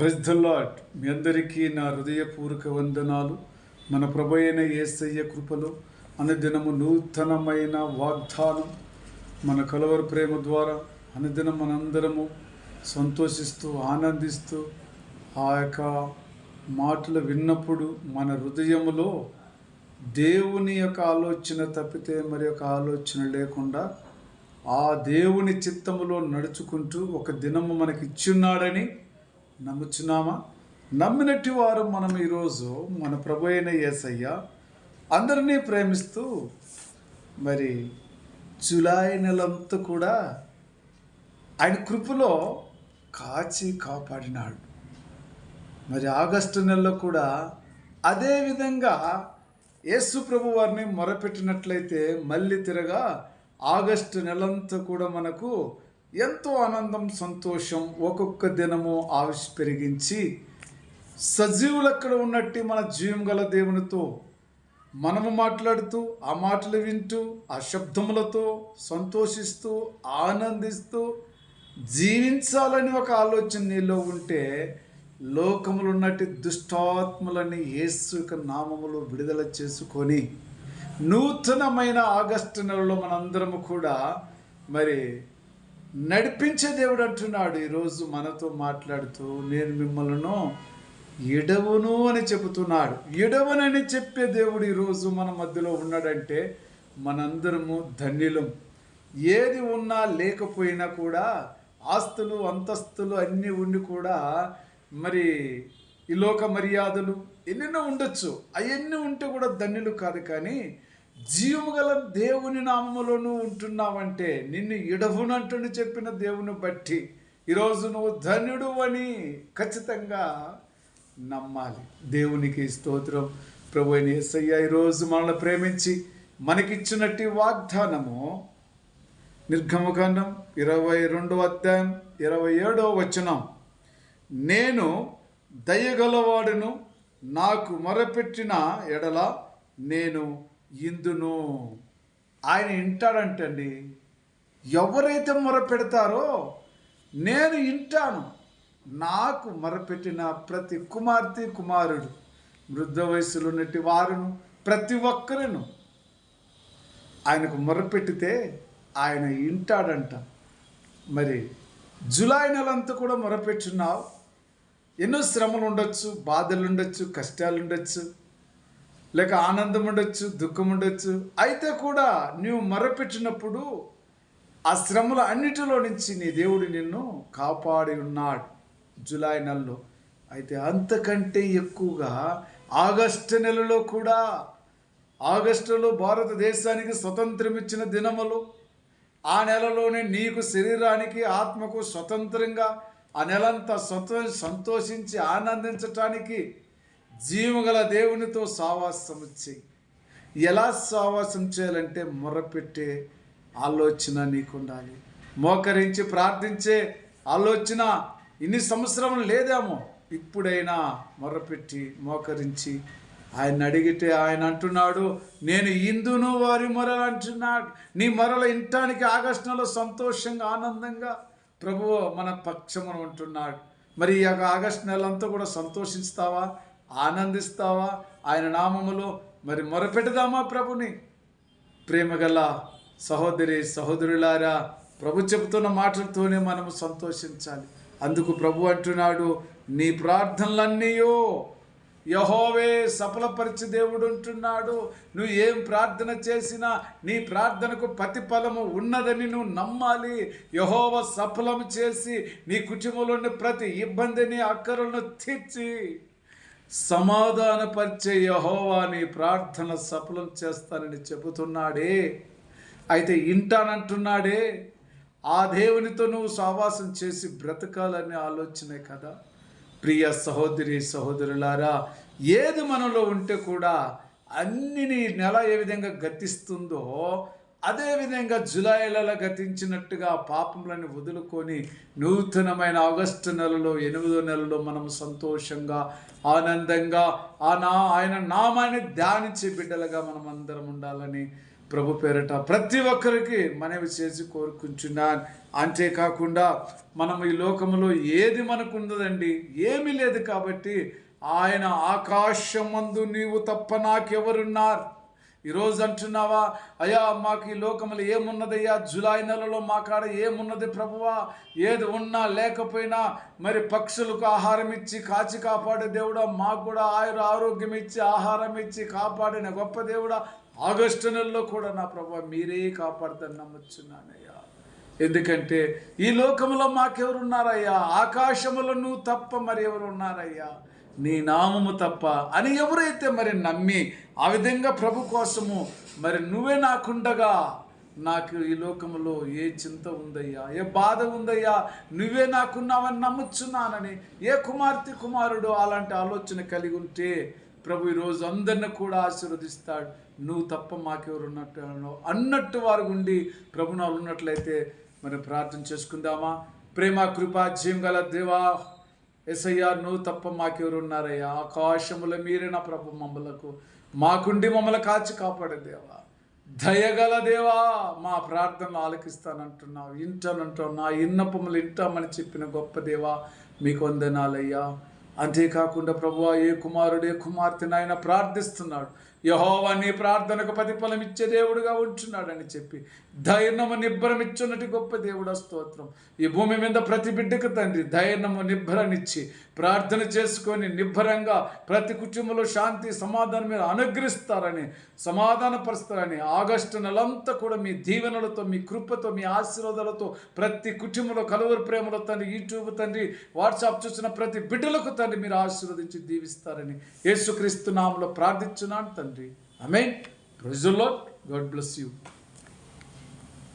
Praise the lord. మీ అందరికీ నా హృదయపూర్వక వందనాలు. మన ప్రభు అయిన యేసయ్య కృపలో అనుదినము నూతనమైన వాగ్దానం మన కలవరి ప్రేమ ద్వారా అనుదినం మనందరము సంతోషిస్తూ ఆనందిస్తూ ఆ యొక్క మాటలు విన్నప్పుడు మన హృదయములో దేవుని యొక్క ఆలోచన తప్పితే మరి యొక్క ఆలోచన లేకుండా ఆ దేవుని చిత్తములో నడుచుకుంటూ ఒక దినము మనకి ఇచ్చున్నాడని నమ్ముచున్నామా? నమ్మినట్టు వారు మనం ఈరోజు మన ప్రభు అయిన యేసయ్య అందరినీ ప్రేమిస్తూ మరి జూలై నెలంతా కూడా ఆయన కృపలో కాచి కాపాడినాడు. మరి ఆగస్టు నెలలో కూడా అదే విధంగా యేసు ప్రభు వారిని మొరపెట్టినట్లయితే మళ్ళీ తిరగా ఆగస్టు నెలంతా కూడా మనకు ఎంతో ఆనందం, సంతోషం, ఒక్కొక్క దినము ఆవిష్ పెరిగించి సజీవులు అక్కడ ఉన్నట్టు మన జీవం గల దేవునితో మనము మాట్లాడుతూ ఆ మాటలు వింటూ ఆ శబ్దములతో సంతోషిస్తూ ఆనందిస్తూ జీవించాలని ఒక ఆలోచన నీలో ఉంటే లోకములు ఉన్నట్టు దుష్టాత్మలని యేసు యొక్క నామములో విడుదల చేసుకొని నూతనమైన ఆగస్టు నెలలో మనందరము కూడా మరి నడిపించే దేవుడు అంటున్నాడు. ఈరోజు మనతో మాట్లాడుతూ నేను మిమ్మల్ని ఎడవును అని చెబుతున్నాడు. ఎడవనని చెప్పే దేవుడు ఈరోజు మన మధ్యలో ఉన్నాడంటే మనందరము ధన్యులం. ఏది ఉన్నా లేకపోయినా కూడా ఆస్తులు అంతస్తులు అన్నీ ఉండి కూడా మరి ఈ లోక మర్యాదలు ఎన్నెన్నో ఉండొచ్చు, అవన్నీ ఉంటే కూడా ధన్యులు కాదు. కానీ జీవము గల దేవుని నామములోనూ ఉంటున్నావంటే నిన్ను ఎడవునంటని చెప్పిన దేవుని బట్టి ఈరోజు నువ్వు ధన్యుడు అని ఖచ్చితంగా నమ్మాలి. దేవునికి స్తోత్రం. ప్రభు అయిన యేసయ్య ఈరోజు మనల్ని ప్రేమించి మనకిచ్చినట్టు వాగ్దానము నిర్గమకాండం 22వ అధ్యాయం 27వ వచనం, నేను దయగలవాడును, నాకు మొరపెట్టిన ఎడల నేను ఇందును. ఆయన వింటాడంటండి. ఎవరైతే మొరపెడతారో నేను వింటాను. నాకు మొరపెట్టిన ప్రతి కుమార్తె కుమారుడు, వృద్ధ వయసులో ఉన్నట్టు వారును ప్రతి ఒక్కరును ఆయనకు మొరపెట్టితే ఆయన వింటాడంట. మరి జూలై నెలంతా కూడా మొరపెట్టున్నావు. ఎన్నో శ్రమలు ఉండొచ్చు, బాధలు ఉండొచ్చు, కష్టాలు ఉండొచ్చు, లేక ఆనందం ఉండొచ్చు, దుఃఖం ఉండొచ్చు. అయితే కూడా నీవు మొరపెట్టినప్పుడు ఆ శ్రమల అన్నిటిలో నుంచి నీ దేవుడు నిన్ను కాపాడి ఉన్నాడు జూలై నెలలో. అయితే అంతకంటే ఎక్కువగా ఆగస్టు నెలలో కూడా, ఆగస్టులో భారతదేశానికి స్వతంత్రం ఇచ్చిన దినములు, ఆ నెలలోనే నీకు శరీరానికి ఆత్మకు స్వతంత్రంగా ఆ నెలంతా సంతోషించి ఆనందించటానికి జీవగల దేవునితో సావాసం చేయి. ఎలా సావాసం చేయాలంటే మొరపెట్టే ఆలోచన నీకు ఉండాలి. మోకరించి ప్రార్థించే ఆలోచన ఇన్ని సంవత్సరం లేదేమో, ఇప్పుడైనా మొరపెట్టి మోకరించి ఆయన అడిగితే ఆయన అంటున్నాడు, నేను ఇందును వారి మొరలు అంటున్నాడు. నీ మొరలు ఇంటానికి ఆగస్టు నెలలో సంతోషంగా ఆనందంగా ప్రభువు మన పక్షమున ఉంటున్నాడు. మరి ఈ ఆగస్టు నెలంతా కూడా సంతోషిస్తావా, ఆనందిస్తావా? ఆయన నామములో మరి మొరపెడదామా ప్రభుని? ప్రేమగల సహోదరి సహోదరులారా, ప్రభు చెబుతున్న మాటలతోనే మనము సంతోషించాలి. అందుకు ప్రభు అంటున్నాడు, నీ ప్రార్థనలన్నీయో యెహోవే సఫలపరిచి దేవుడు ఉంటున్నాడు. నువ్వు ఏం ప్రార్థన చేసినా నీ ప్రార్థనకు ప్రతిఫలము ఉన్నదని నువ్వు నమ్మాలి. యెహోవా సఫలం చేసి నీ కుటుంబంలోని ప్రతి ఇబ్బందిని అక్కరలను తీర్చి సమాధానపరిచే యెహోవా నీ ప్రార్థన సఫలం చేస్తానని చెబుతున్నాడే. అయితే ఇంటానంటున్నాడే. ఆ దేవునితో నువ్వు సావాసం చేసి బ్రతకాలనే ఆలోచనే కదా. ప్రియ సహోదరి సహోదరులారా, ఏది మనలో ఉంటే కూడా అన్ని నీ నెల ఏ విధంగా గతిస్తుందో అదేవిధంగా జూలైలలో గతించినట్టుగా పాపములను వదులుకొని నూతనమైన ఆగస్టు నెలలో 8వ నెలలో మనం సంతోషంగా ఆనందంగా ఆయన నామాన్ని ధ్యానించే బిడ్డలుగా మనం అందరం ఉండాలని ప్రభు పేరట ప్రతి ఒక్కరికి మనవి చేసి కోరుకుంటున్నాను. అంతేకాకుండా మనం ఈ లోకంలో ఏది మనకు ఉండదండి, ఏమీ లేదు. కాబట్టి ఆయన ఆకాశమందు నీవు తప్ప నాకెవరున్నారు? ఈరోజు అంటున్నావా, అయ్యా మాకు ఈ లోకంలో ఏమున్నదయ్యా, జూలై నెలలో మా కాడ ఏమున్నది ప్రభువా? ఏది ఉన్నా లేకపోయినా మరి పక్షులకు ఆహారం ఇచ్చి కాచి కాపాడే దేవుడా, మాకు కూడా ఆరోగ్యం ఇచ్చి ఆహారం ఇచ్చి కాపాడిన గొప్ప దేవుడా, ఆగస్టు నెలలో కూడా నా ప్రభువా మీరే కాపాడుతాను నమ్ముచున్నానయ్యా. ఎందుకంటే ఈ లోకంలో మాకెవరున్నారయ్యా? ఆకాశములో నువ్వు తప్ప మరి ఎవరు ఉన్నారయ్యా? నీ నామము తప్ప అని ఎవరైతే మరి నమ్మి ఆ విధంగా ప్రభు కోసము మరి నువ్వే నాకుండగా నాకు ఈ లోకంలో ఏ చింత ఉందయ్యా, ఏ బాధ ఉందయ్యా, నువ్వే నాకున్నావని నమ్ముచున్నానని ఏ కుమార్తె కుమారుడు అలాంటి ఆలోచన కలిగి ఉంటే ప్రభు ఈరోజు అందరిని కూడా ఆశీర్వదిస్తాడు. నువ్వు తప్ప మాకెవరు అన్నట్టు వారు ఉండి ప్రభునా ఉన్నట్లయితే మరి ప్రార్థన చేసుకుందామా? ప్రేమ కృపా జీవం గల దేవా, యేసయ్యా నువ్వు తప్ప మాకెవరు ఉన్నారయ్యా? ఆకాశముల మీరిన ప్రభు మమ్మలకు మాకుండి మమ్మల్ని కాచి కాపాడే దేవా, దయగల దేవా, మా ప్రార్థనలు ఆలకిస్తానంటున్నావు, ఇంటానంటావు, నా ఇన్నపములు ఇంటామని చెప్పిన గొప్ప దేవా మీకు వందనాలయ్యా. అంతేకాకుండా ప్రభువా ఏ కుమారుడు ఏ కుమార్తెను ఆయన ప్రార్థిస్తున్నాడు, యెహోవా నీ ప్రార్థనకు ప్రతిఫలం ఇచ్చే దేవుడుగా ఉంటున్నాడని చెప్పి ధైర్యము నిబ్బరం ఇచ్చున్నటి గొప్ప దేవుడా స్తోత్రం. ఈ భూమి మీద ప్రతి బిడ్డకు తండ్రి ధైర్యము నిబ్బరనిచ్చి ప్రార్థన చేసుకొని నిబ్బరంగా ప్రతి కుటుంబంలో శాంతి సమాధానం మీరు అనుగ్రహిస్తారని, సమాధానపరుస్తారని, ఆగస్టు నెలంతా కూడా మీ దీవెనలతో మీ కృపతో మీ ఆశీర్వాదాలతో ప్రతి కుటుంబంలో కలువరి ప్రేమలో తండ్రి, యూట్యూబ్ తండ్రి, వాట్సాప్ చూసిన ప్రతి బిడ్డలకు తండ్రి మీరు ఆశీర్వదించి దీవిస్తారని యేసుక్రీస్తు నామములో ప్రార్థించున్నాను తండ్రి. ఆమేన్. Praise the Lord. God bless you.